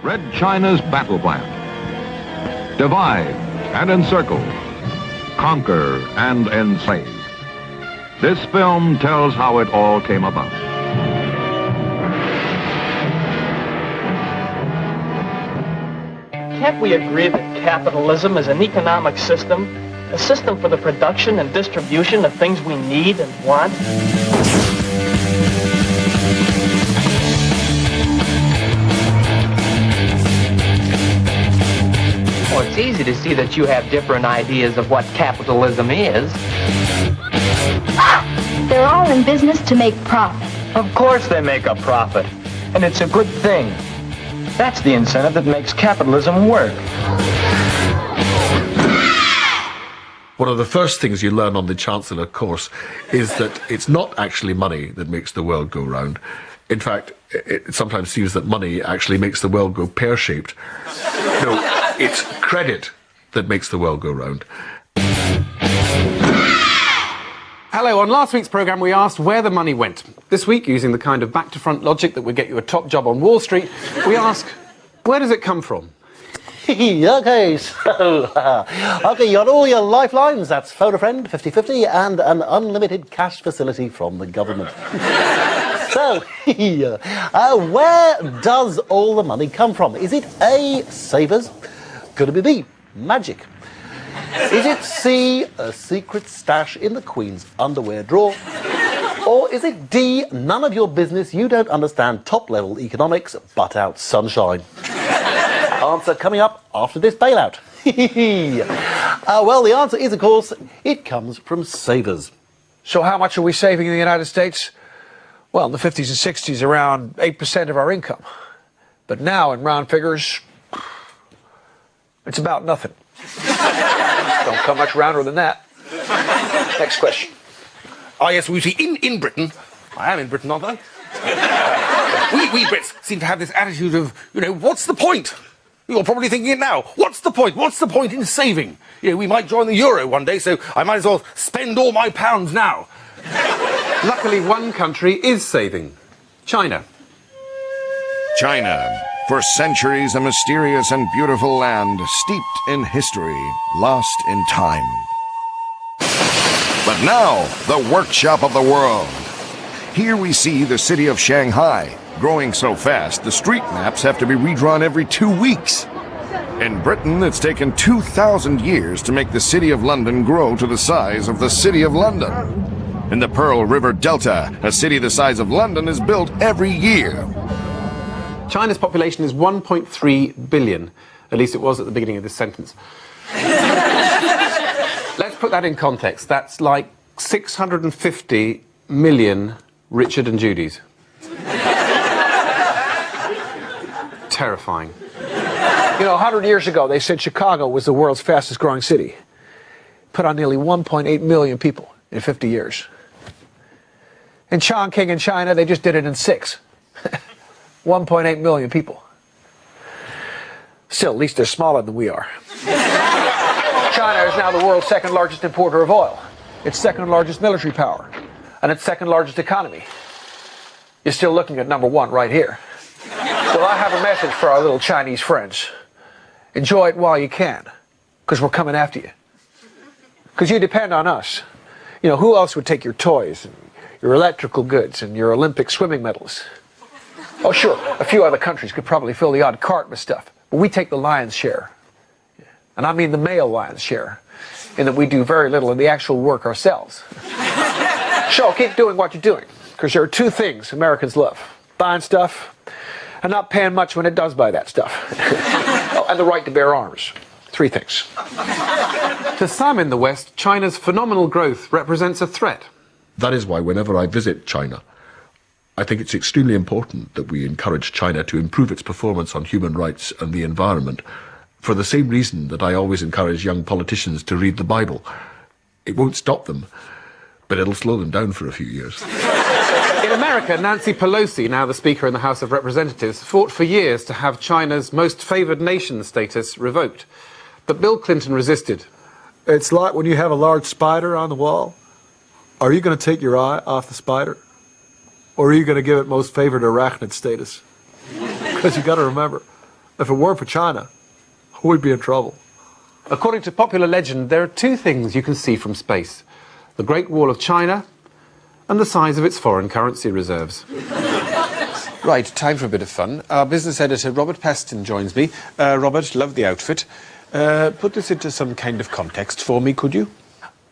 Red China's battle plan. Divide and encircle. Conquer and enslave. This film tells how it all came about. Can't we agree that capitalism is an economic system, a system for the production and distribution of things we need and want? Well, it's easy to see that you have different ideas of what capitalism is. They're all in business to make profit. Of course they make a profit, and it's a good thing. That's the incentive that makes capitalism work. One of the first things you learn on the Chancellor course is that it's not actually money that makes the world go round. In fact, it sometimes seems that money actually makes the world go pear-shaped. No, it's credit that makes the world go round. Hello, on last week's programme we asked where the money went. This week, using the kind of back-to-front logic that would get you a top job on Wall Street, we ask, where does it come from? Okay, so, you got all your lifelines, that's phone a friend, 50/50, and an unlimited cash facility from the government. So, where does all the money come from? Is it A, savers? Could it be B, magic? Is it C, a secret stash in the Queen's underwear drawer? Or is it D, none of your business, you don't understand top-level economics, but out sunshine? Answer coming up after this bailout. Well, the answer is, of course, it comes from savers. So how much are we saving in the United States? Well, in the 50s and 60s, around 8% of our income. But now, in round figures, it's about nothing. Don't come much rounder than that. Next question. Ah, yes, we see in Britain, I am in Britain, aren't I? we Brits seem to have this attitude of, what's the point? You're probably thinking it now. What's the point? What's the point in saving? We might join the euro one day, so I might as well spend all my pounds now. Luckily, one country is saving. China. China. For centuries, a mysterious and beautiful land, steeped in history, lost in time. But now, the workshop of the world. Here we see the city of Shanghai, growing so fast the street maps have to be redrawn every 2 weeks. In Britain, it's taken 2,000 years to make the city of London grow to the size of the city of London. In the Pearl River Delta, a city the size of London is built every year. China's population is 1.3 billion. At least it was at the beginning of this sentence. Let's put that in context. That's like 650 million Richard and Judys. Terrifying. 100 years ago, they said Chicago was the world's fastest growing city. Put on nearly 1.8 million people in 50 years. In Chongqing in China, they just did it in 6. 1.8 million people. Still, at least they're smaller than we are. China is now the world's second largest importer of oil, its second largest military power, and its second largest economy. You're still looking at number 1 right here. Well, I have a message for our little Chinese friends. Enjoy it while you can, because we're coming after you. Because you depend on us. Who else would take your toys, and your electrical goods, and your Olympic swimming medals? Oh, sure, a few other countries could probably fill the odd cart with stuff, but we take the lion's share. And I mean the male lion's share, in that we do very little of the actual work ourselves. So keep doing what you're doing, because there are 2 things Americans love: buying stuff and not paying much when it does buy that stuff. Oh, and the right to bear arms. 3 things. To some in the West, China's phenomenal growth represents a threat. That is why whenever I visit China, I think it's extremely important that we encourage China to improve its performance on human rights and the environment, for the same reason that I always encourage young politicians to read the Bible. It won't stop them, but it'll slow them down for a few years. In America, Nancy Pelosi, now the Speaker in the House of Representatives, fought for years to have China's most favoured nation status revoked. But Bill Clinton resisted. It's like when you have a large spider on the wall. Are you going to take your eye off the spider? Or are you going to give it most favoured arachnid status? Because you got to remember, If it weren't for China, we'd be in trouble. According to popular legend, there are two things you can see from space: the Great Wall of China and the size of its foreign currency reserves. Right, time for a bit of fun. Our business editor, Robert Paston, joins me. Robert, love the outfit. Put this into some kind of context for me, could you?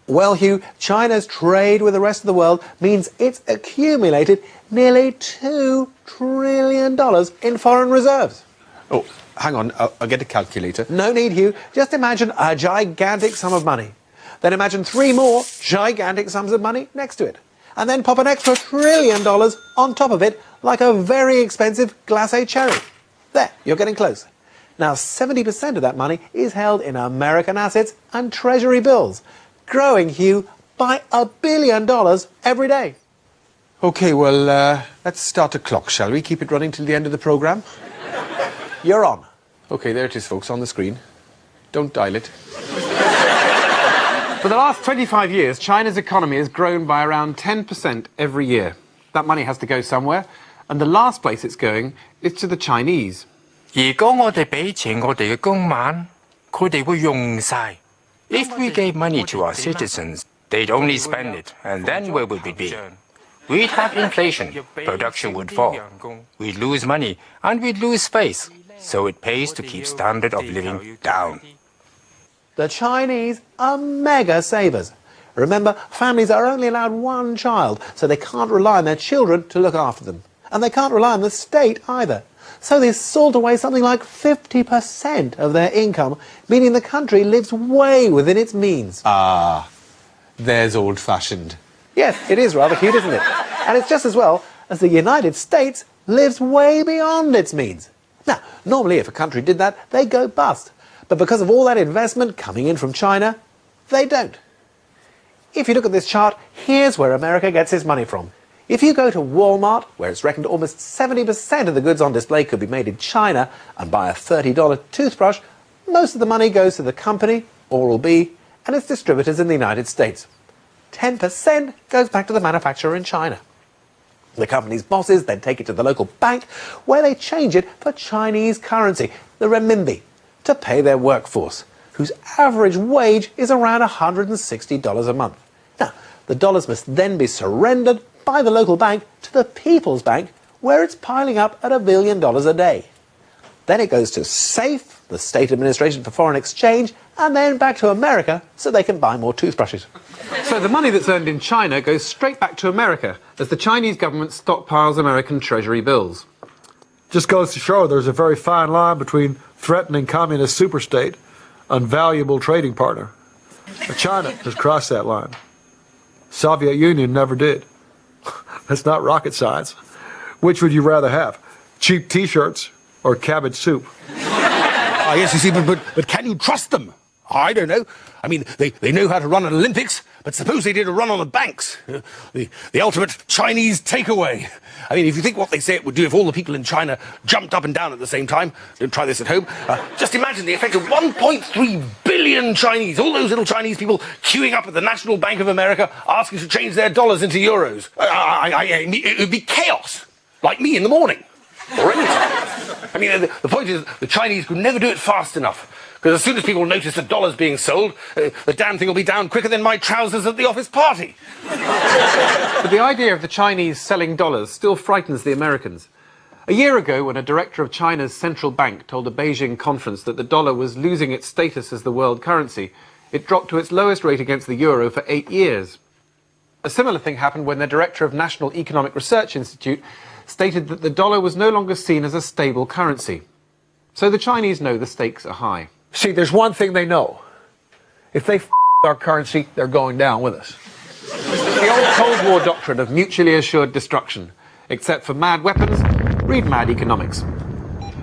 Well, Hugh, China's trade with the rest of the world means it's accumulated nearly $2 trillion in foreign reserves. Oh, hang on, I'll get a calculator. No need, Hugh. Just imagine a gigantic sum of money. Then imagine 3 more gigantic sums of money next to it. And then pop an extra $1 trillion on top of it, like a very expensive glacé cherry. There, you're getting close. Now, 70% of that money is held in American assets and treasury bills, growing, Hugh, by $1 billion every day. OK, well, let's start a clock, shall we? Keep it running till the end of the programme? You're on. OK, there it is, folks, on the screen. Don't dial it. For the last 25 years, China's economy has grown by around 10% every year. That money has to go somewhere, and the last place it's going is to the Chinese. 如果我哋俾錢我哋嘅公民，佢哋會用晒。If we gave money to our citizens, they'd only spend it, and then where would we be? We'd have inflation, production would fall, we'd lose money, and we'd lose space. So it pays to keep standard of living down. The Chinese are mega savers. Remember, families are only allowed 1 child, so they can't rely on their children to look after them. And they can't rely on the state either. So they salt away something like 50% of their income, meaning the country lives way within its means. Ah, there's old-fashioned. Yes, it is rather cute, isn't it? And it's just as well as the United States lives way beyond its means. Now, normally if a country did that, they'd go bust. But because of all that investment coming in from China, they don't. If you look at this chart, here's where America gets its money from. If you go to Walmart, where it's reckoned almost 70% of the goods on display could be made in China, and buy a $30 toothbrush, most of the money goes to the company, Oral-B, and its distributors in the United States. 10% goes back to the manufacturer in China. The company's bosses then take it to the local bank, where they change it for Chinese currency, the renminbi, to pay their workforce, whose average wage is around $160 a month. Now, the dollars must then be surrendered by the local bank to the People's Bank, where it's piling up at $1 billion a day. Then it goes to SAFE, the State Administration for Foreign Exchange, and then back to America so they can buy more toothbrushes. So the money that's earned in China goes straight back to America as the Chinese government stockpiles American treasury bills. Just goes to show there's a very fine line between threatening communist superstate and valuable trading partner. China has crossed that line. Soviet Union never did. That's not rocket science. Which would you rather have? Cheap T-shirts or cabbage soup? Ah, yes, you see, but can you trust them? I don't know. I mean, they know how to run an Olympics, but suppose they did a run on the banks. The ultimate Chinese takeaway. I mean, if you think what they say it would do if all the people in China jumped up and down at the same time, don't try this at home, just imagine the effect of 1.3 billion Chinese, all those little Chinese people queuing up at the National Bank of America asking to change their dollars into euros. It would be chaos, like me in the morning. Or anytime. I mean, the point is the Chinese could never do it fast enough. Because as soon as people notice the dollars being sold, the damn thing will be down quicker than my trousers at the office party. But the idea of the Chinese selling dollars still frightens the Americans. A year ago, when a director of China's central bank told a Beijing conference that the dollar was losing its status as the world currency, it dropped to its lowest rate against the euro for 8 years. A similar thing happened when the director of National Economic Research Institute stated that the dollar was no longer seen as a stable currency. So the Chinese know the stakes are high. See, there's one thing they know. If they our currency, they're going down with us. The old Cold War doctrine of mutually assured destruction. Except for mad weapons, read Mad Economics.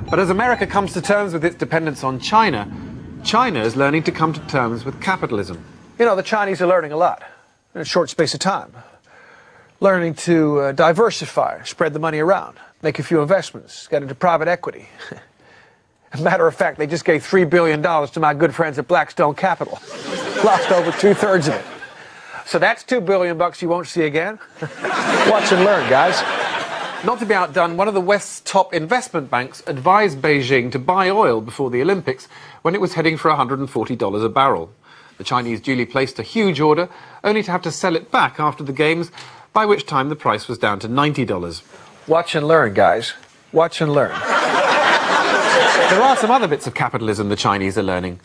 But as America comes to terms with its dependence on China, China is learning to come to terms with capitalism. You know, the Chinese are learning a lot in a short space of time. Learning to diversify, spread the money around, make a few investments, get into private equity. As a matter of fact, they just gave $3 billion to my good friends at Blackstone Capital. Lost over 2/3 of it. So that's $2 billion you won't see again. Watch and learn, guys. Not to be outdone, one of the West's top investment banks advised Beijing to buy oil before the Olympics when it was heading for $140 a barrel. The Chinese duly placed a huge order, only to have to sell it back after the Games, by which time the price was down to $90. Watch and learn, guys. Watch and learn. There are some other bits of capitalism the Chinese are learning.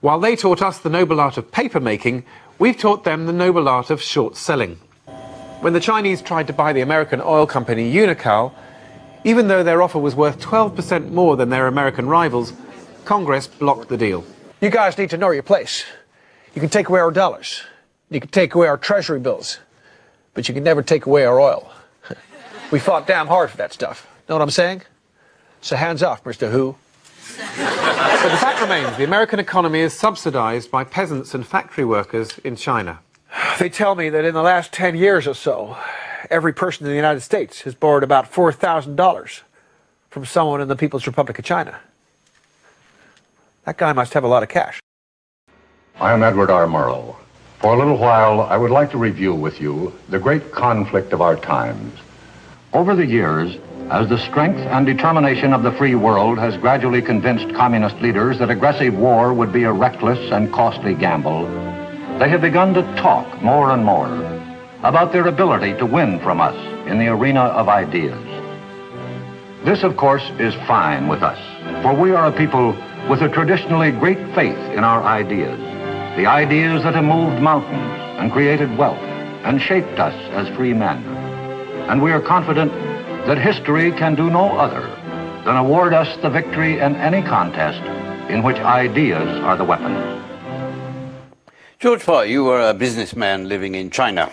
While they taught us the noble art of paper making, we've taught them the noble art of short selling. When the Chinese tried to buy the American oil company Unocal, even though their offer was worth 12% more than their American rivals, Congress blocked the deal. You guys need to know your place. You can take away our dollars. You can take away our treasury bills. But you can never take away our oil. We fought damn hard for that stuff. Know what I'm saying? So hands off, Mr. Who. But the fact remains, the American economy is subsidized by peasants and factory workers in China. They tell me that in the last 10 years or so, every person in the United States has borrowed about $4,000 from someone in the People's Republic of China. That guy must have a lot of cash. I am Edward R. Murrow. For a little while, I would like to review with you the great conflict of our times. Over the years, as the strength and determination of the free world has gradually convinced communist leaders that aggressive war would be a reckless and costly gamble, they have begun to talk more and more about their ability to win from us in the arena of ideas. This, of course, is fine with us, for we are a people with a traditionally great faith in our ideas, the ideas that have moved mountains and created wealth and shaped us as free men. And we are confident that history can do no other than award us the victory in any contest in which ideas are the weapons. George Parr, you are a businessman living in China.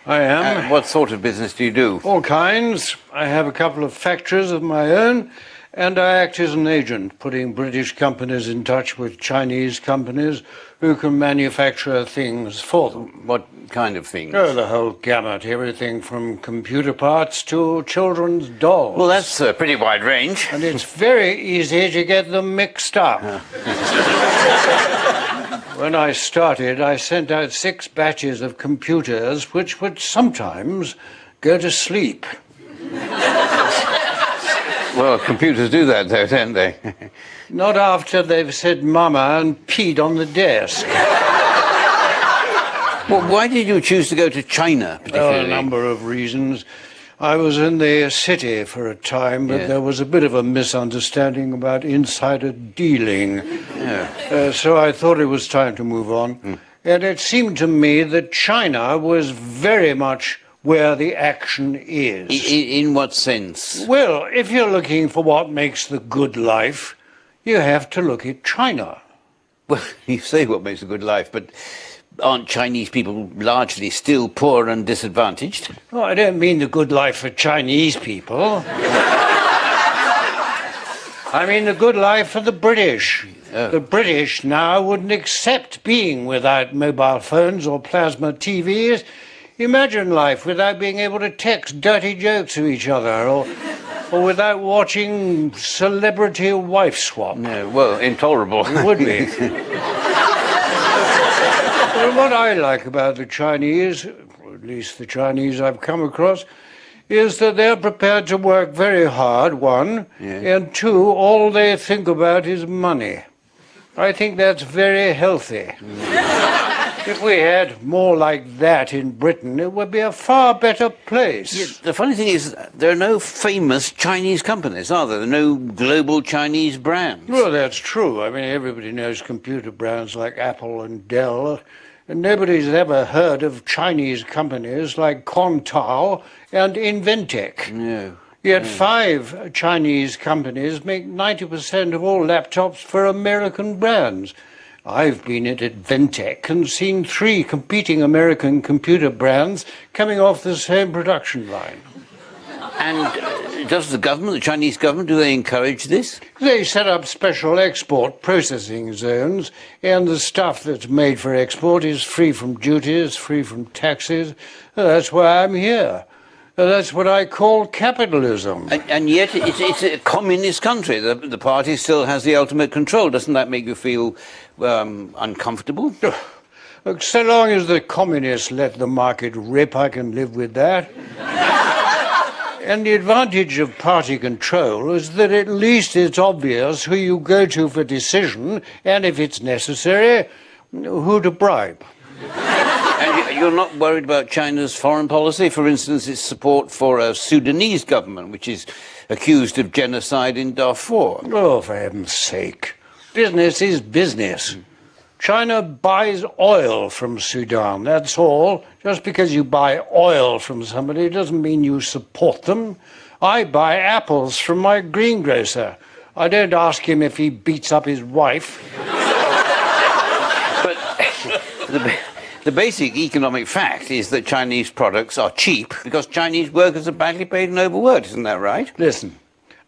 I am. What sort of business do you do? All kinds. I have a couple of factories of my own, and I act as an agent, putting British companies in touch with Chinese companies who can manufacture things for them. What kind of things? Oh, the whole gamut. Everything from computer parts to children's dolls. Well, that's a pretty wide range. And it's very easy to get them mixed up. When I started, I sent out 6 batches of computers which would sometimes go to sleep. Well, computers do that, though, don't they? Not after they've said mama and peed on the desk. Well, why did you choose to go to China, particularly? Oh, a number of reasons. I was in the city for a time, but there was a bit of a misunderstanding about insider dealing. So I thought it was time to move on. And it seemed to me that China was very much where the action is. In what sense? Well, if you're looking for what makes the good life, you have to look at China. Well, you say what makes a good life, but aren't Chinese people largely still poor and disadvantaged? Oh, I don't mean the good life for Chinese people. I mean the good life for the British. The British now wouldn't accept being without mobile phones or plasma TVs. Imagine life without being able to text dirty jokes to each other, or without watching Celebrity Wife Swap. No, well, intolerable. It would be. Well, what I like about the Chinese, or at least the Chinese I've come across, is that they're prepared to work very hard, one, and two, all they think about is money. I think that's very healthy. If we had more like that in Britain, it would be a far better place. Yeah, the funny thing is, there are no famous Chinese companies, are there? There are no global Chinese brands. Well, that's true. I mean, everybody knows computer brands like Apple and Dell, and nobody's ever heard of Chinese companies like Quantao and Inventec. No. Yet 5 Chinese companies make 90% of all laptops for American brands. I've been at Inventec and seen 3 competing American computer brands coming off the same production line. And does the government, the Chinese government, do they encourage this? They set up special export processing zones, and the stuff that's made for export is free from duties, free from taxes. That's why I'm here. That's what I call capitalism. And yet it's a communist country. The party still has the ultimate control. Doesn't that make you feel uncomfortable? Look, so long as the communists let the market rip, I can live with that. And the advantage of party control is that at least it's obvious who you go to for decision, and if it's necessary, who to bribe. And you're not worried about China's foreign policy? For instance, its support for a Sudanese government, which is accused of genocide in Darfur. Oh, for heaven's sake. Business is business. China buys oil from Sudan, that's all. Just because you buy oil from somebody doesn't mean you support them. I buy apples from my greengrocer. I don't ask him if he beats up his wife. But the basic economic fact is that Chinese products are cheap because Chinese workers are badly paid and overworked, isn't that right? Listen,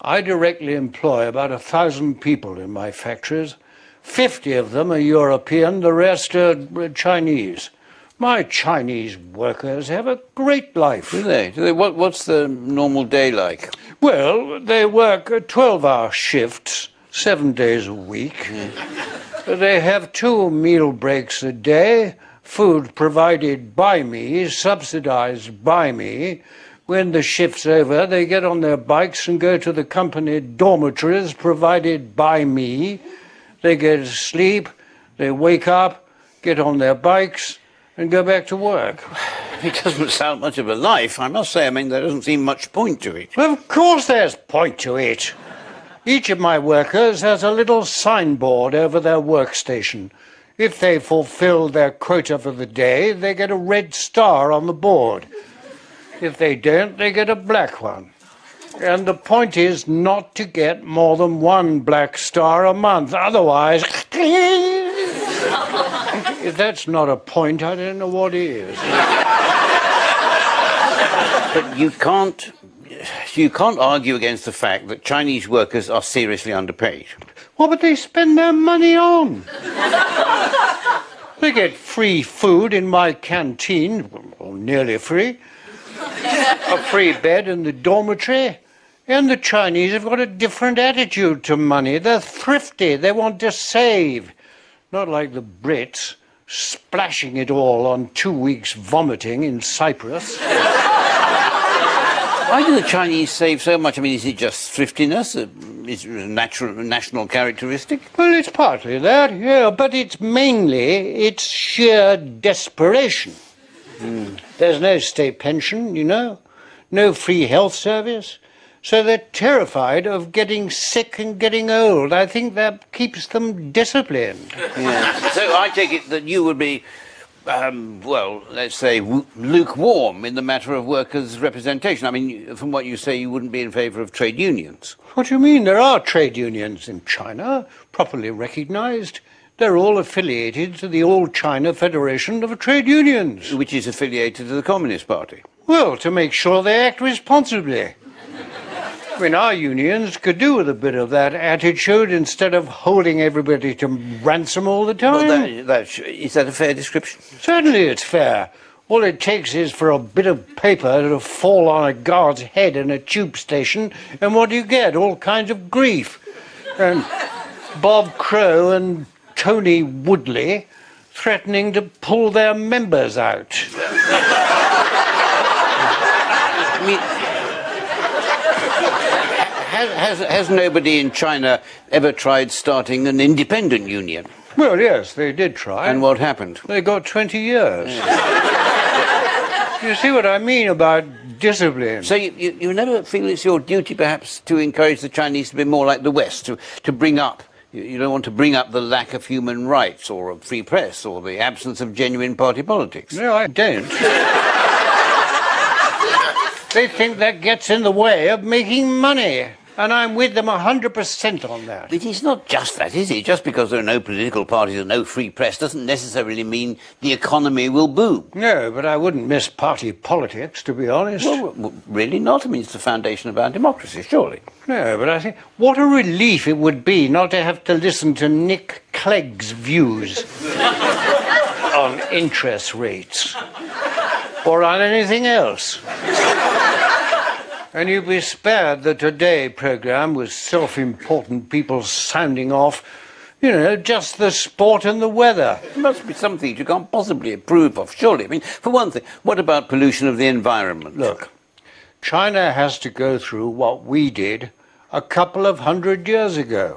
I directly employ about 1,000 people in my factories. 50 of them are European, the rest are Chinese. My Chinese workers have a great life. Do they? What's the normal day like? Well, they work 12-hour shifts, 7 days a week. They have 2 meal breaks a day, food provided by me, subsidized by me. When the shift's over, they get on their bikes and go to the company dormitories provided by me. They go to sleep, they wake up, get on their bikes, and go back to work. It doesn't sound much of a life, I must say. I mean, there doesn't seem much point to it. Well, of course there's point to it. Each of my workers has a little signboard over their workstation. If they fulfill their quota for the day, they get a red star on the board. If they don't, they get a black one. And the point is not to get more than 1 black star a month. Otherwise, if that's not a point, I don't know what is. But you can't argue against the fact that Chinese workers are seriously underpaid. What would they spend their money on? They get free food in my canteen, or nearly free. A free bed in the dormitory. And the Chinese have got a different attitude to money. They're thrifty. They want to save. Not like the Brits, splashing it all on 2 weeks vomiting in Cyprus. Why do the Chinese save so much? I mean, is it just thriftiness? Is it a national characteristic? Well, it's partly that, yeah, but it's sheer desperation. There's no state pension, you know, no free health service. So they're terrified of getting sick and getting old. I think that keeps them disciplined. Yeah. So I take it that you would be, well, let's say, lukewarm in the matter of workers' representation. I mean, from what you say, you wouldn't be in favour of trade unions. What do you mean? There are trade unions in China, properly recognised. They're all affiliated to the All China Federation of Trade Unions. Which is affiliated to the Communist Party. Well, to make sure they act responsibly. I mean, our unions could do with a bit of that attitude instead of holding everybody to ransom all the time. Well, is that a fair description? Certainly it's fair. All it takes is for a bit of paper to fall on a guard's head in a tube station, and what do you get? All kinds of grief. And Bob Crow and Tony Woodley threatening to pull their members out. I mean, has nobody in China ever tried starting an independent union? Well, yes, they did try. And what happened? They got 20 years. You see what I mean about discipline? So you never feel it's your duty, perhaps, to encourage the Chinese to be more like the West, to bring up... You don't want to bring up the lack of human rights or a free press or the absence of genuine party politics. No, I don't. They think that gets in the way of making money. And I'm with them 100% on that. It is not just that, is it? Just because there are no political parties and no free press doesn't necessarily mean the economy will boom. No, but I wouldn't miss party politics, to be honest. Well, really not. I mean, it's the foundation of our democracy, surely. No, but I think what a relief it would be not to have to listen to Nick Clegg's views on interest rates or on anything else. And you'd be spared the Today programme with self-important people sounding off, you know, just the sport and the weather. It must be something you can't possibly approve of, surely. I mean, for one thing, what about pollution of the environment? Look, China has to go through what we did a couple of 100 years ago.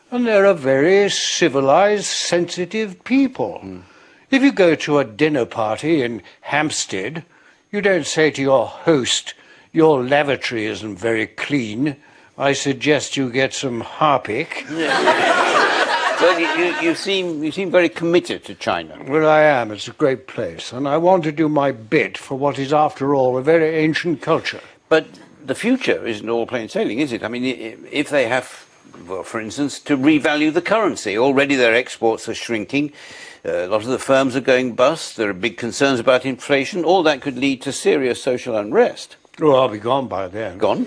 And they're a very civilized, sensitive people. If you go to a dinner party in Hampstead, you don't say to your host, "Your lavatory isn't very clean. I suggest you get some Harpic." Well, you seem very committed to China. Well, I am. It's a great place. And I want to do my bit for what is, after all, a very ancient culture. But the future isn't all plain sailing, is it? I mean, if they have, well, for instance, to revalue the currency. Already their exports are shrinking. A lot of the firms are going bust. There are big concerns about inflation. All that could lead to serious social unrest. Oh, I'll be gone by then. Gone?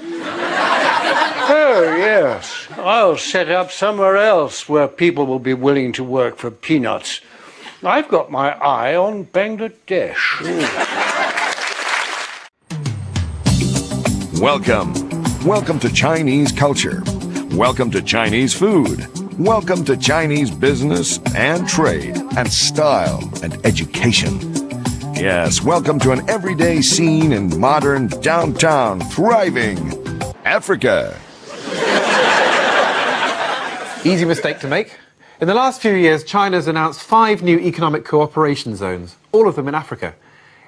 Oh, yes. I'll set up somewhere else where people will be willing to work for peanuts. I've got my eye on Bangladesh. Welcome to Chinese culture. Welcome to Chinese food. Welcome to Chinese business and trade and style and education. Yes, welcome to an everyday scene in modern, downtown, thriving Africa. Easy mistake to make. In the last few years, China's announced 5 new economic cooperation zones, all of them in Africa.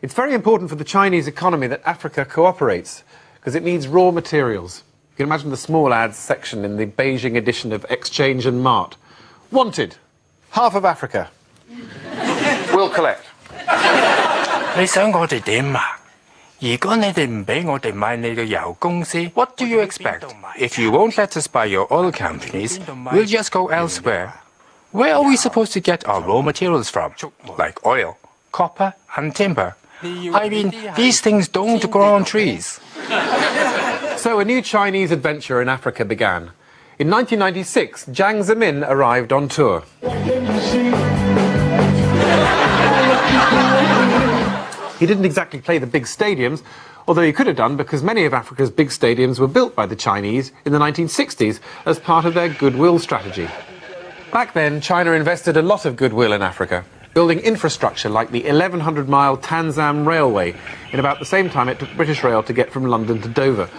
It's very important for the Chinese economy that Africa cooperates, because it needs raw materials. You can imagine the small ads section in the Beijing edition of Exchange and Mart. Wanted, half of Africa. We'll collect. 你想我哋點啊？如果你哋唔俾我哋買你嘅油公司 ，What do you expect? If you won't let us buy your oil companies, we'll just go elsewhere. Where are we supposed to get our raw materials from? Like oil, copper, and timber. I mean, these things don't grow on trees. So a new Chinese adventure in Africa began. In 1996, Jiang Zemin arrived on tour. He didn't exactly play the big stadiums, although he could have done because many of Africa's big stadiums were built by the Chinese in the 1960s as part of their goodwill strategy. Back then, China invested a lot of goodwill in Africa, building infrastructure like the 1,100-mile Tanzam Railway in about the same time it took British Rail to get from London to Dover.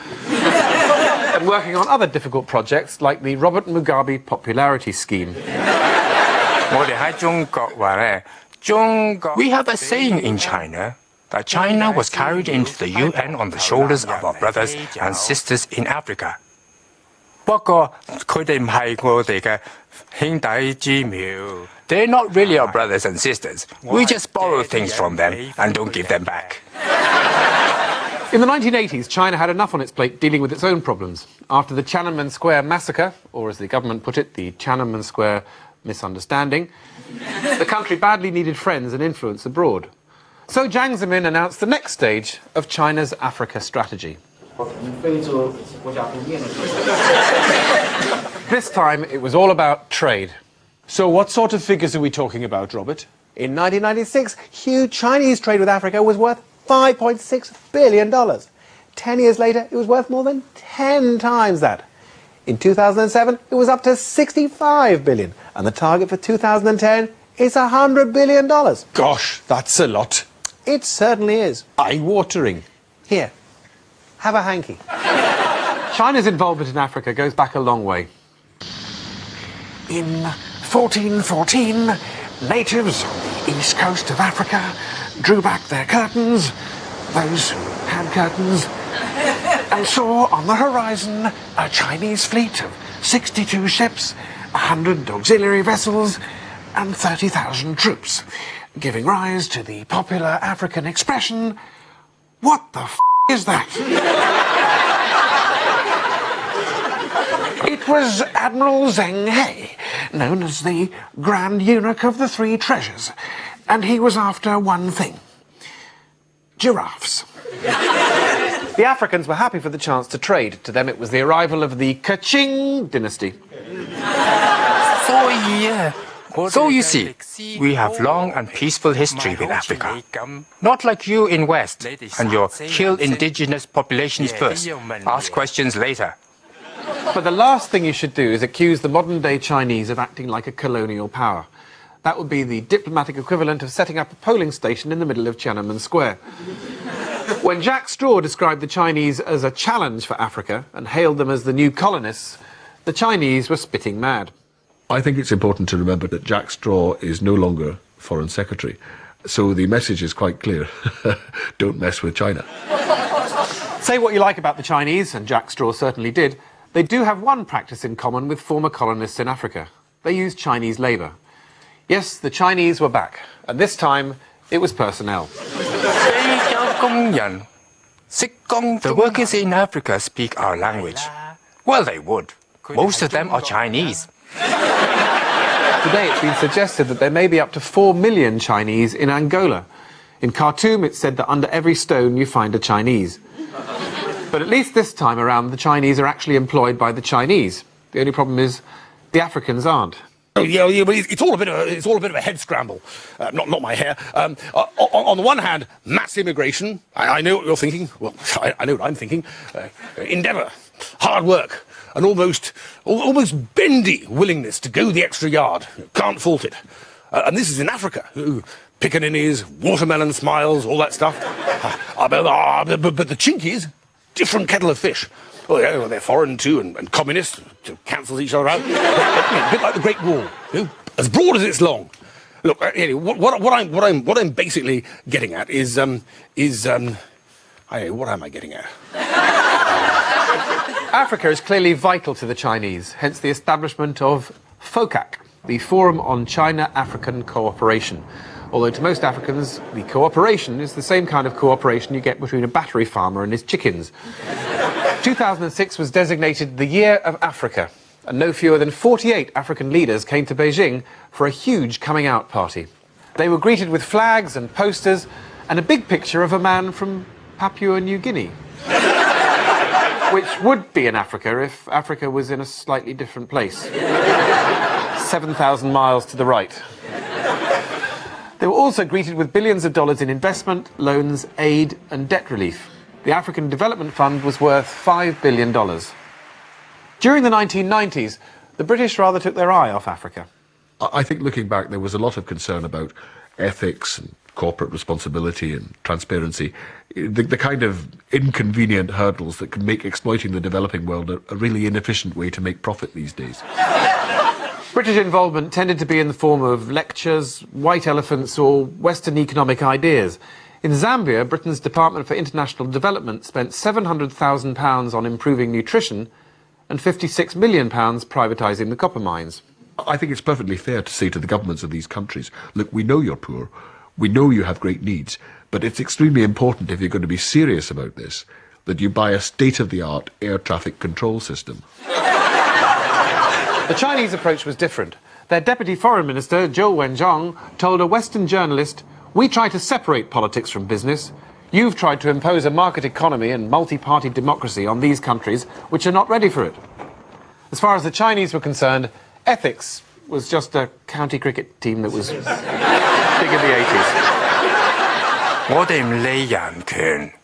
And working on other difficult projects like the Robert Mugabe Popularity Scheme. We have a saying in China that China was carried into the UN on the shoulders of our brothers and sisters in Africa. 不過佢哋唔係我哋嘅兄弟姊妹. They're not really our brothers and sisters. We just borrow things from them and don't give them back. In the 1980s, China had enough on its plate dealing with its own problems. After the Tiananmen Square massacre, or as the government put it, the Tiananmen Square misunderstanding, the country badly needed friends and influence abroad. So Jiang Zemin announced the next stage of China's Africa strategy. This time, it was all about trade. So what sort of figures are we talking about, Robert? In 1996, huge Chinese trade with Africa was worth $5.6 billion. 10 years later, it was worth more than 10 times that. In 2007, it was up to $65 billion. And the target for 2010 is $100 billion. Gosh, that's a lot. It certainly is. Eye-watering. Here, have a hanky. China's involvement in Africa goes back a long way. In 1414, natives on the east coast of Africa drew back their curtains, those who had curtains, and saw on the horizon a Chinese fleet of 62 ships, 100 auxiliary vessels, and 30,000 troops, giving rise to the popular African expression, "What the f*** is that?" It was Admiral Zheng He, known as the Grand Eunuch of the Three Treasures, and he was after one thing: giraffes. The Africans were happy for the chance to trade. To them, it was the arrival of the Kaching dynasty. So you see, we have long and peaceful history with Africa. Not like you in West and your kill indigenous populations first, ask questions later. But the last thing you should do is accuse the modern-day Chinese of acting like a colonial power. That would be the diplomatic equivalent of setting up a polling station in the middle of Tiananmen Square. When Jack Straw described the Chinese as a challenge for Africa and hailed them as the new colonists, the Chinese were spitting mad. I think it's important to remember that Jack Straw is no longer Foreign Secretary. So the message is quite clear. Don't mess with China. Say what you like about the Chinese, and Jack Straw certainly did, they do have one practice in common with former colonists in Africa. They use Chinese labour. Yes, the Chinese were back, and this time it was personnel. The workers in Africa speak our language. Well, they would. Most of them are Chinese. Today it's been suggested that there may be up to 4 million Chinese in Angola. In Khartoum it's said that under every stone you find a Chinese. But at least this time around the Chinese are actually employed by the Chinese. The only problem is the Africans aren't. Oh, yeah, but it's all a bit of a head scramble. Not my hair. On the one hand, mass immigration. I know what you're thinking. Well, I know what I'm thinking. Endeavour, hard work, an almost bendy willingness to go the extra yard. Can't fault it. And this is in Africa. Pickaninnies, watermelon smiles, all that stuff. But the Chinkies, different kettle of fish. Oh, yeah, well, they're foreign too, and communist to cancel each other out. A bit like the Great Wall, as broad as it's long. Look, what I'm basically getting at is what am I getting at? Africa is clearly vital to the Chinese, hence the establishment of FOCAC, the Forum on China-African Cooperation. Although to most Africans, the cooperation is the same kind of cooperation you get between a battery farmer and his chickens. 2006 was designated the Year of Africa, and no fewer than 48 African leaders came to Beijing for a huge coming-out party. They were greeted with flags and posters and a big picture of a man from Papua New Guinea, which would be in Africa if Africa was in a slightly different place, 7,000 miles to the right. They were also greeted with billions of dollars in investment, loans, aid and debt relief. The African Development Fund was worth $5 billion. During the 1990s, the British rather took their eye off Africa. I think looking back, there was a lot of concern about ethics and corporate responsibility and transparency, the kind of inconvenient hurdles that can make exploiting the developing world a really inefficient way to make profit these days. British involvement tended to be in the form of lectures, white elephants or Western economic ideas. In Zambia, Britain's Department for International Development spent £700,000 on improving nutrition and £56 million privatising the copper mines. I think it's perfectly fair to say to the governments of these countries, look, we know you're poor, we know you have great needs, but it's extremely important, if you're going to be serious about this, that you buy a state-of-the-art air traffic control system. The Chinese approach was different. Their Deputy Foreign Minister, Zhou Wenzhong, told a Western journalist, "We try to separate politics from business. You've tried to impose a market economy and multi-party democracy on these countries which are not ready for it." As far as the Chinese were concerned, ethics was just a county cricket team that was big in the 80s.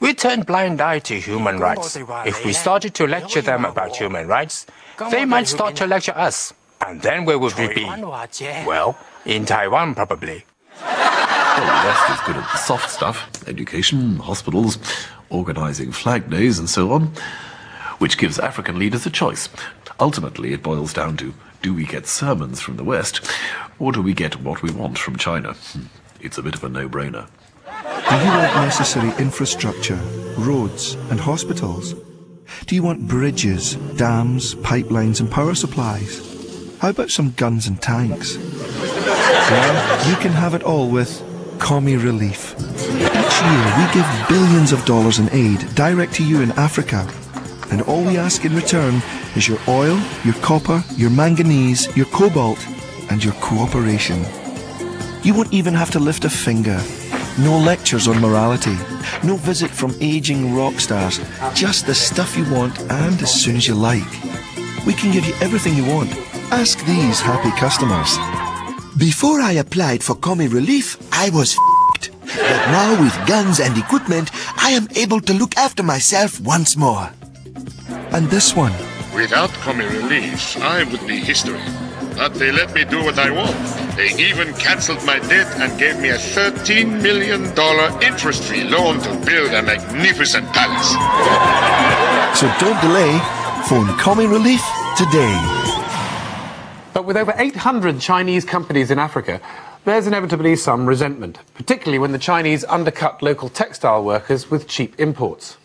We turn blind eye to human rights. If we started to lecture them about human rights, they might start to lecture us. And then where would we be? Well, in Taiwan, probably. Well, the West is good at the soft stuff, education, hospitals, organising flag days and so on, which gives African leaders a choice. Ultimately, it boils down to, do we get sermons from the West, or do we get what we want from China? It's a bit of a no-brainer. Do you want necessary infrastructure, roads and hospitals? Do you want bridges, dams, pipelines and power supplies? How about some guns and tanks? Well, you can have it all with Commie Relief. Each year we give billions of dollars in aid direct to you in Africa. And all we ask in return is your oil, your copper, your manganese, your cobalt and your cooperation. You won't even have to lift a finger. No lectures on morality. No visit from aging rock stars. Just the stuff you want and as soon as you like. We can give you everything you want. Ask these happy customers. Before I applied for Commie Relief, I was f***ed. But now with guns and equipment, I am able to look after myself once more. And this one. Without Commie Relief, I would be history. But they let me do what I want. They even cancelled my debt and gave me a $13 million interest-free loan to build a magnificent palace. So don't delay. Phone Commie Relief today. But with over 800 Chinese companies in Africa, there's inevitably some resentment, particularly when the Chinese undercut local textile workers with cheap imports.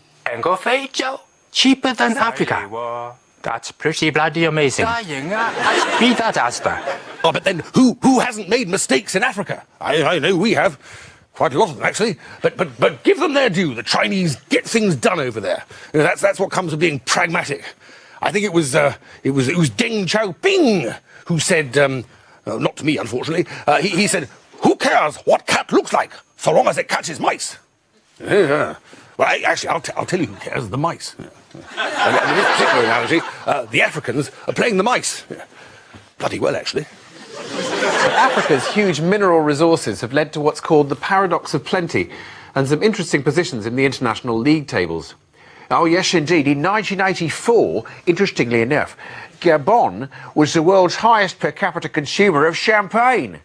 Cheaper than Africa. That's pretty bloody amazing. Be that as that. Oh, but then who hasn't made mistakes in Africa? I know we have. Quite a lot of them, actually. But give them their due. The Chinese get things done over there. You know, that's what comes of being pragmatic. I think it was Deng Xiaoping who said, not to me, unfortunately, he said, "Who cares what cat looks like, so long as it catches mice?" Yeah. Well, actually, I'll tell you who cares, the mice. And in this particular analogy, the Africans are playing the mice. Bloody well, actually. But Africa's huge mineral resources have led to what's called the paradox of plenty and some interesting positions in the international league tables. Oh, yes, indeed. In 1984, interestingly enough, Gabon was the world's highest per capita consumer of champagne.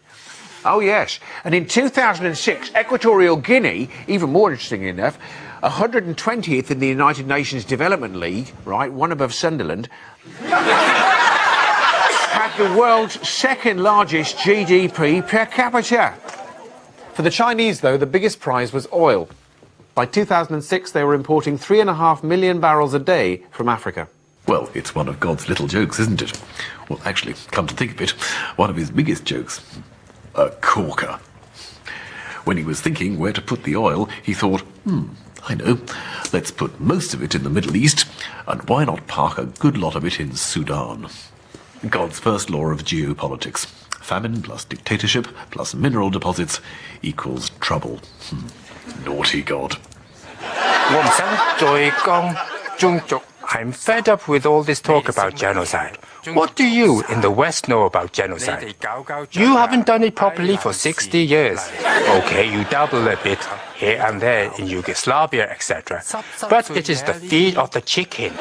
Oh, yes. And in 2006, Equatorial Guinea, even more interestingly enough, 120th in the United Nations Development League, right, one above Sunderland, had the world's second largest GDP per capita. For the Chinese, though, the biggest prize was oil. By 2006, they were importing 3.5 million barrels a day from Africa. Well, it's one of God's little jokes, isn't it? Well, actually, come to think of it, one of his biggest jokes. A corker. When he was thinking where to put the oil, he thought, I know, let's put most of it in the Middle East, and why not park a good lot of it in Sudan? God's first law of geopolitics. Famine plus dictatorship plus mineral deposits equals trouble. Naughty God. I'm fed up with all this talk about genocide. What do you in the West know about genocide? You haven't done it properly for 60 years. Okay, you dabble a bit here and there in Yugoslavia, etc. But it is the feed of the chicken.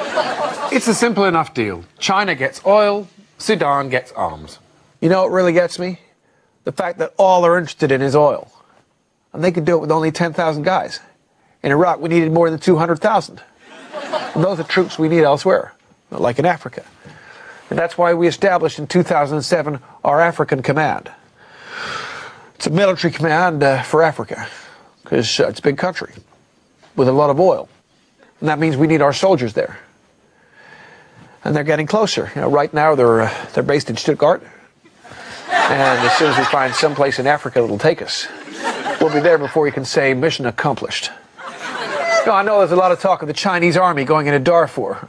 It's a simple enough deal. China gets oil, Sudan gets arms. You know what really gets me? The fact that all they're interested in is oil. And they could do it with only 10,000 guys. In Iraq, we needed more than 200,000. And those are troops we need elsewhere, like in Africa. And that's why we established in 2007 our African Command. It's a military command for Africa, because it's a big country with a lot of oil. And that means we need our soldiers there. And they're getting closer. You know, right now they're based in Stuttgart. And as soon as we find someplace in Africa that'll take us, we'll be there before you can say mission accomplished. You know, I know there's a lot of talk of the Chinese army going into Darfur.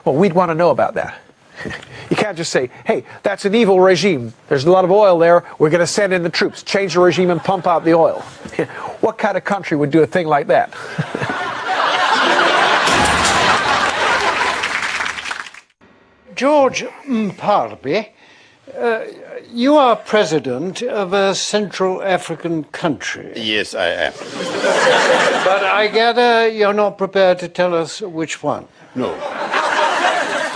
Well, we'd want to know about that. You can't just say, hey, that's an evil regime. There's a lot of oil there. We're going to send in the troops, change the regime, and pump out the oil. What kind of country would do a thing like that? George Mparbe, you are president of a Central African country. Yes, I am. But I gather you're not prepared to tell us which one. No.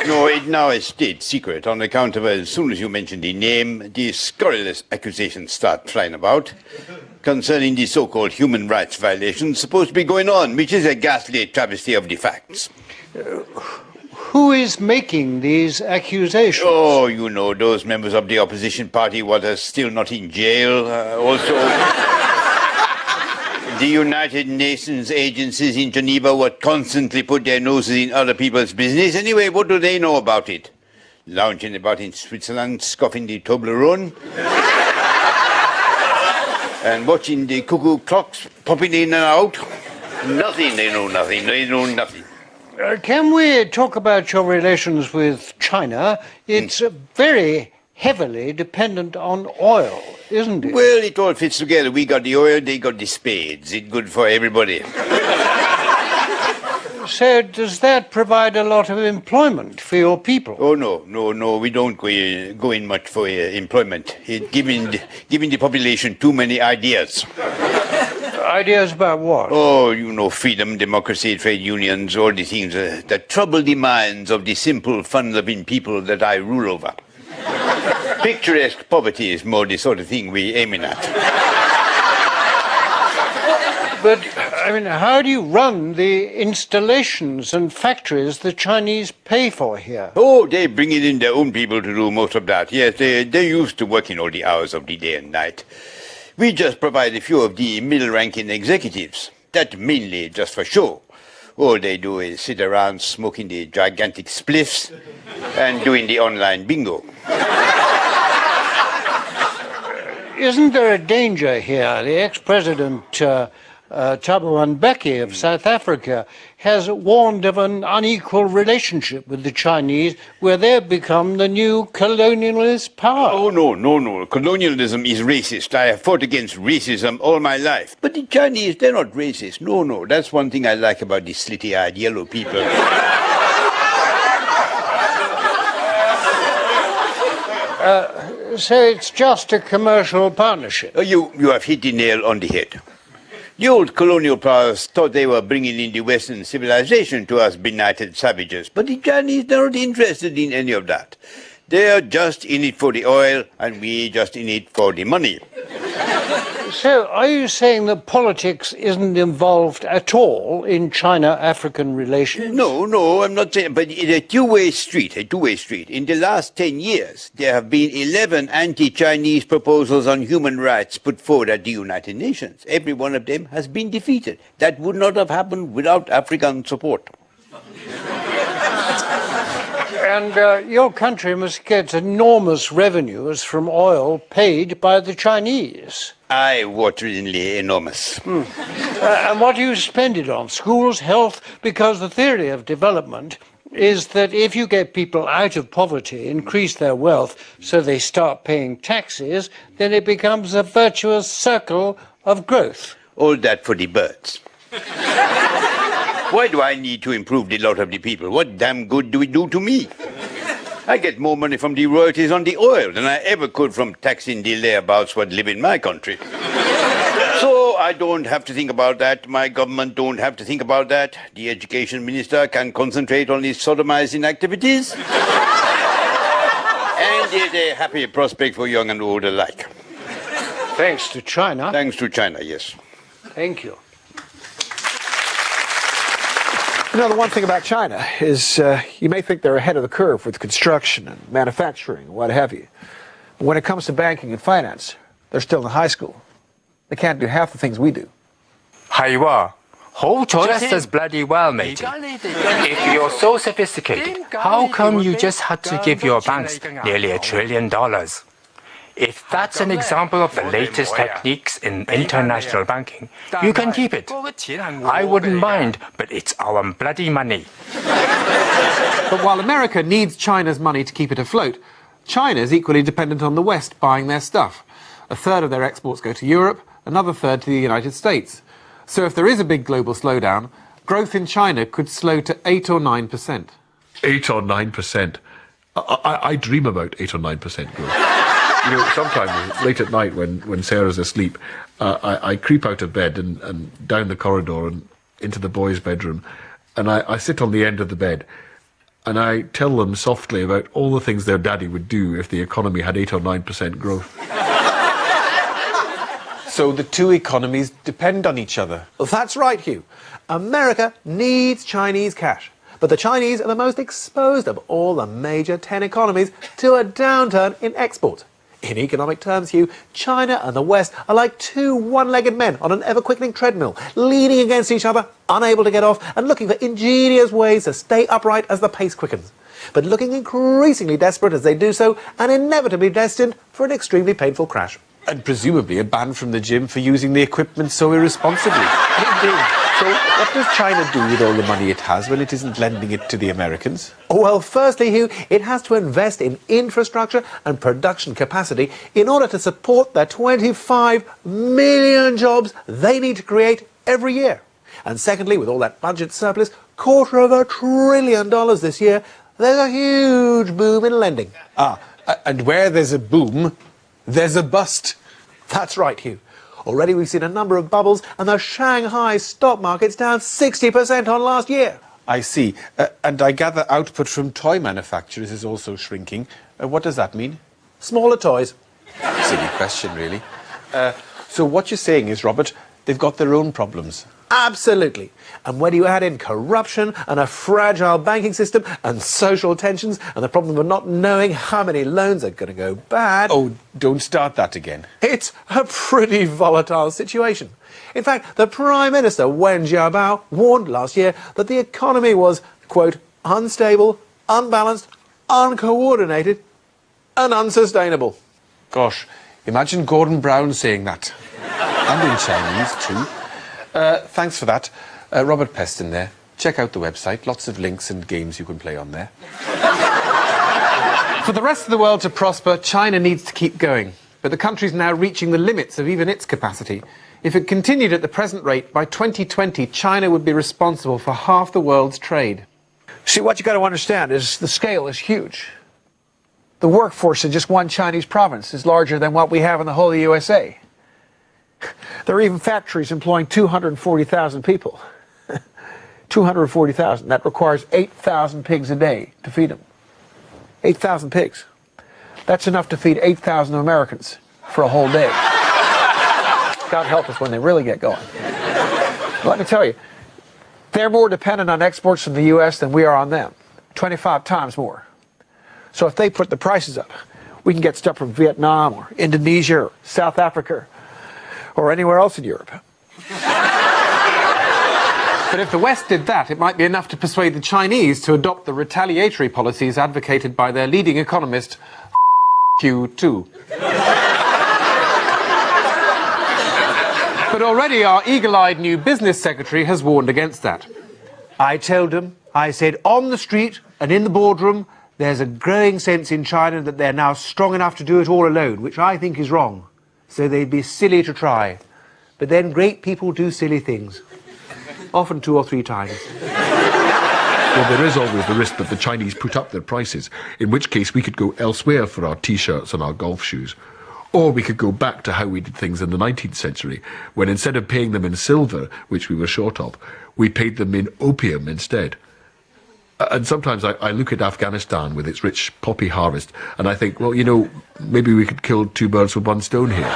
No, it now is state secret on account of, as soon as you mention the name, the scurrilous accusations start flying about concerning the so-called human rights violations supposed to be going on, which is a ghastly travesty of the facts. Who is making these accusations? Oh, you know, those members of the opposition party what are still not in jail. Also, the United Nations agencies in Geneva what constantly put their noses in other people's business. Anyway, what do they know about it? Lounging about in Switzerland, scoffing the Toblerone, and watching the cuckoo clocks popping in and out. Nothing, they know nothing, they know nothing. Can we talk about your relations with China? It's very heavily dependent on oil, isn't it? Well, it all fits together. We got the oil, they got the spades. It's good for everybody. So does that provide a lot of employment for your people? Oh, no. We don't go in much for employment. Giving the population too many ideas. Ideas about what? Oh, you know, freedom, democracy, trade unions, all the things that trouble the minds of the simple, fun-loving people that I rule over. Picturesque poverty is more the sort of thing we're aiming at. But, I mean, how do you run the installations and factories the Chinese pay for here? Oh, they bring it in their own people to do most of that. Yes, they're used to working all the hours of the day and night. We just provide a few of the middle-ranking executives. That mainly just for show. All they do is sit around smoking the gigantic spliffs and doing the online bingo. Isn't there a danger here? The ex-president Thabo Mbeki of South Africa has warned of an unequal relationship with the Chinese where they've become the new colonialist power. Oh, no. Colonialism is racist. I have fought against racism all my life. But the Chinese, they're not racist. No. That's one thing I like about these slitty-eyed yellow people. So it's just a commercial partnership? You have hit the nail on the head. The old colonial powers thought they were bringing in the Western civilization to us benighted savages, but the Chinese are not interested in any of that. They are just in it for the oil, and we just in it for the money. So, are you saying that politics isn't involved at all in China-African relations? No, I'm not saying, but it's a two-way street. In the last 10 years, there have been 11 anti-Chinese proposals on human rights put forward at the United Nations. Every one of them has been defeated. That would not have happened without African support. And your country must get enormous revenues from oil paid by the Chinese. Aye, wateringly enormous. And what do you spend it on? Schools, health? Because the theory of development is that if you get people out of poverty, increase their wealth, so they start paying taxes, then it becomes a virtuous circle of growth. All that for the birds. Why do I need to improve the lot of the people? What damn good do it do to me? I get more money from the royalties on the oil than I ever could from taxing the layabouts what live in my country. So I don't have to think about that. My government don't have to think about that. The education minister can concentrate on his sodomizing activities. And there's a happy prospect for young and old alike. Thanks to China. Thanks to China, yes. Thank you. You know, the one thing about China is you may think they're ahead of the curve with construction and manufacturing and what have you. But when it comes to banking and finance, they're still in high school. They can't do half the things we do. 係喎，好彩 Just as bloody well, matey. If you're so sophisticated, how come you just had to give your banks nearly $1 trillion? If that's an example of the latest techniques in international banking, you can keep it. I wouldn't mind, but it's our bloody money. But while America needs China's money to keep it afloat, China's equally dependent on the West buying their stuff. A third of their exports go to Europe, another third to the United States. So if there is a big global slowdown, growth in China could slow to 8 or 9%. 8 or 9%? I dream about 8 or 9% growth. You know, sometimes late at night when Sarah's asleep, I creep out of bed and down the corridor and into the boys' bedroom, and I sit on the end of the bed and I tell them softly about all the things their daddy would do if the economy had 8 or 9% growth. So the two economies depend on each other. Well, that's right, Hugh. America needs Chinese cash. But the Chinese are the most exposed of all the major 10 economies to a downturn in exports. In economic terms, Hugh, China and the West are like two one-legged men on an ever-quickening treadmill, leaning against each other, unable to get off, and looking for ingenious ways to stay upright as the pace quickens, but looking increasingly desperate as they do so, and inevitably destined for an extremely painful crash. And presumably a ban from the gym for using the equipment so irresponsibly. Indeed. So what does China do with all the money it has when it isn't lending it to the Americans? Well, firstly, Hugh, it has to invest in infrastructure and production capacity in order to support the 25 million jobs they need to create every year. And secondly, with all that budget surplus, $250 billion this year, there's a huge boom in lending. And where there's a boom, there's a bust. That's right, Hugh. Already we've seen a number of bubbles, and the Shanghai stock market's down 60% on last year. I see. And I gather output from toy manufacturers is also shrinking. What does that mean? Smaller toys. Silly question, really. So what you're saying is, Robert, they've got their own problems. Absolutely. And when you add in corruption and a fragile banking system and social tensions and the problem of not knowing how many loans are going to go bad... Oh, don't start that again. It's a pretty volatile situation. In fact, the Prime Minister, Wen Jiabao, warned last year that the economy was, quote, unstable, unbalanced, uncoordinated and unsustainable. Gosh, imagine Gordon Brown saying that. And in Chinese, too. Thanks for that. Robert Peston there. Check out the website. Lots of links and games you can play on there. For the rest of the world to prosper, China needs to keep going. But the country's now reaching the limits of even its capacity. If it continued at the present rate, by 2020, China would be responsible for half the world's trade. See, what you've got to understand is the scale is huge. The workforce in just one Chinese province is larger than what we have in the whole of the USA. There are even factories employing 240,000 people. 240,000. That requires 8,000 pigs a day to feed them. 8,000 pigs. That's enough to feed 8,000 Americans for a whole day. God help us when they really get going. Let me tell you, they're more dependent on exports from the U.S. than we are on them. 25 times more. So if they put the prices up, we can get stuff from Vietnam or Indonesia or South Africa or anywhere else in Europe. But if the West did that, it might be enough to persuade the Chinese to adopt the retaliatory policies advocated by their leading economist, you too. But already our eagle-eyed new business secretary has warned against that. I told them, I said, on the street and in the boardroom, there's a growing sense in China that they're now strong enough to do it all alone, which I think is wrong. So they'd be silly to try. But then great people do silly things. Often 2 or 3 times. Well, there is always the risk that the Chinese put up their prices, in which case we could go elsewhere for our T-shirts and our golf shoes. Or we could go back to how we did things in the 19th century, when instead of paying them in silver, which we were short of, we paid them in opium instead. And sometimes I look at Afghanistan with its rich poppy harvest, and I think, well, you know, maybe we could kill 2 birds with 1 stone here.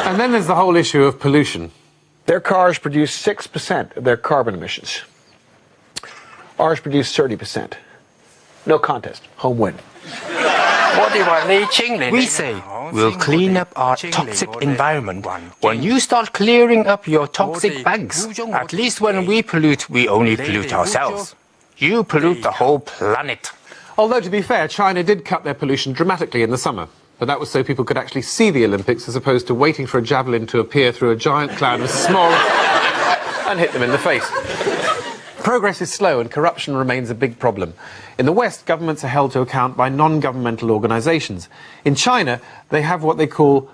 And then there's the whole issue of pollution. Their cars produce 6% of their carbon emissions. Ours produce 30%. No contest. Home win. We say we'll clean up our toxic environment when you start clearing up your toxic bags. At least when we pollute, we only pollute ourselves. You pollute the whole planet. Although, to be fair, China did cut their pollution dramatically in the summer. But that was so people could actually see the Olympics as opposed to waiting for a javelin to appear through a giant cloud of smog and hit them in the face. Progress is slow and corruption remains a big problem. In the West, governments are held to account by non-governmental organisations. In China, they have what they call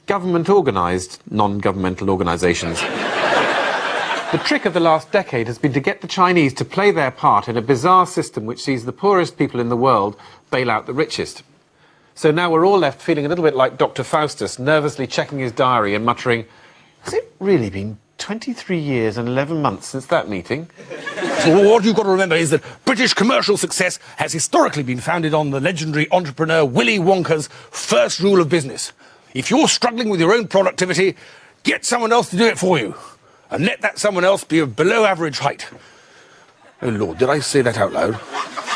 government-organised non-governmental organisations. The trick of the last decade has been to get the Chinese to play their part in a bizarre system which sees the poorest people in the world bail out the richest. So now we're all left feeling a little bit like Dr. Faustus, nervously checking his diary and muttering, has it really been 23 years and 11 months since that meeting? So what you've got to remember is that British commercial success has historically been founded on the legendary entrepreneur Willy Wonka's first rule of business. If you're struggling with your own productivity, get someone else to do it for you. And let that someone else be of below average height. Oh Lord, did I say that out loud?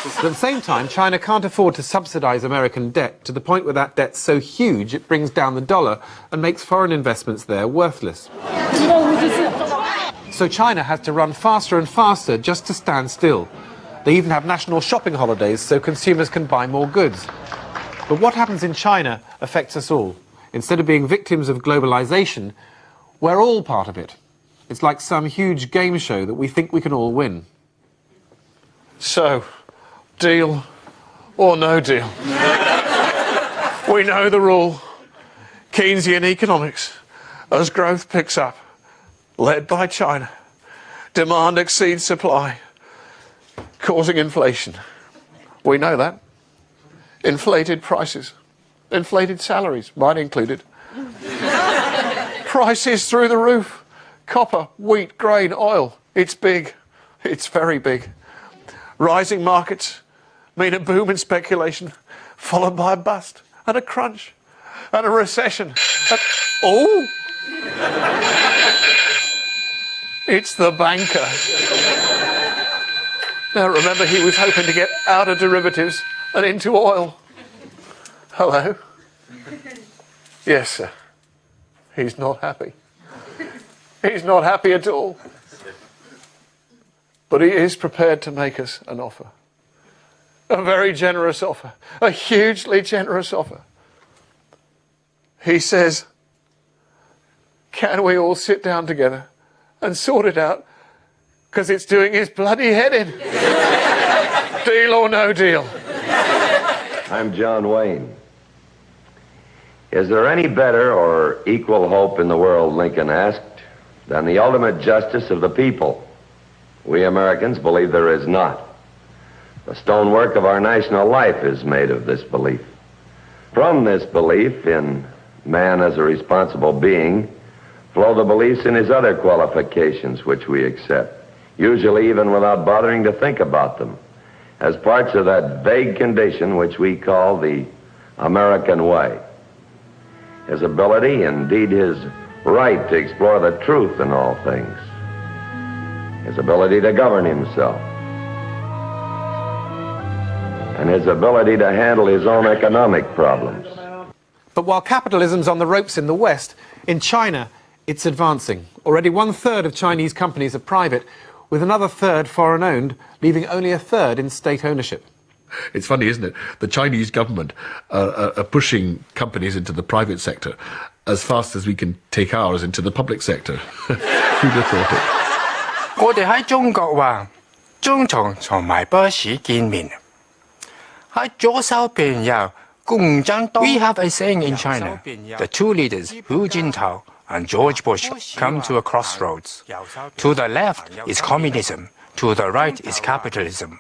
But at the same time, China can't afford to subsidise American debt to the point where that debt's so huge it brings down the dollar and makes foreign investments there worthless. So China has to run faster and faster just to stand still. They even have national shopping holidays so consumers can buy more goods. But what happens in China affects us all. Instead of being victims of globalisation, we're all part of it. It's like some huge game show that we think we can all win. So, deal or no deal? We know the rule. Keynesian economics. As growth picks up, led by China, demand exceeds supply, causing inflation. We know that. Inflated prices, inflated salaries, mine included. Prices through the roof. Copper, wheat, grain, oil. It's big. It's very big. Rising markets mean a boom in speculation, followed by a bust and a crunch and a recession. And, oh! It's the banker. Now remember, he was hoping to get out of derivatives and into oil. Hello? Yes, sir. He's not happy. He's not happy at all. But he is prepared to make us an offer. A very generous offer. A hugely generous offer. He says, can we all sit down together and sort it out? Because it's doing his bloody head in. Deal or no deal? I'm John Wayne. Is there any better or equal hope in the world, Lincoln asked, than the ultimate justice of the people? We Americans believe there is not. The stonework of our national life is made of this belief. From this belief in man as a responsible being flow the beliefs in his other qualifications which we accept, usually even without bothering to think about them, as parts of that vague condition which we call the American way. His ability, indeed his right to explore the truth in all things. His ability to govern himself. And his ability to handle his own economic problems. But while capitalism's on the ropes in the West, in China, it's advancing. Already 1/3 of Chinese companies are private, with another third foreign-owned, leaving only a third in state ownership. It's funny, isn't it? The Chinese government are pushing companies into the private sector as fast as we can take ours into the public sector. Who'd have thought it? 我哋喺中國話，中堂同埋 boss 見面。喺左手邊有共產黨。We have a saying in China: the two leaders, Hu Jintao and George Bush, come to a crossroads. To the left is communism. To the right is capitalism.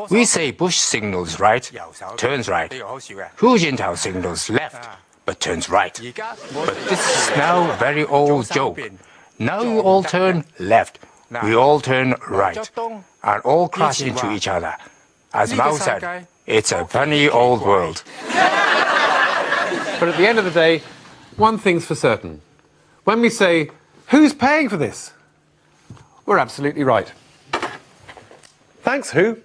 We say Bush signals right, turns right. Hu Jintao signals left, but turns right. But this is now a very old joke. Now you all turn left, we all turn right, and all crash into each other. As Mao said, it's a funny old world. But at the end of the day, one thing's for certain. When we say, who's paying for this? We're absolutely right. Thanks, Who?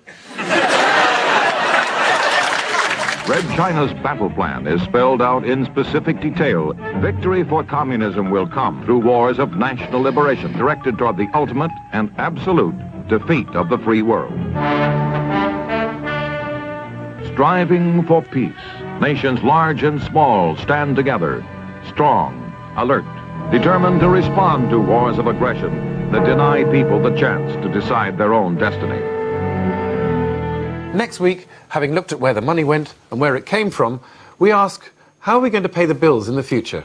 Red China's battle plan is spelled out in specific detail. Victory for communism will come through wars of national liberation directed toward the ultimate and absolute defeat of the free world. Striving for peace, nations large and small stand together, strong, alert, determined to respond to wars of aggression that deny people the chance to decide their own destiny. Next week, having looked at where the money went and where it came from, we ask, how are we going to pay the bills in the future?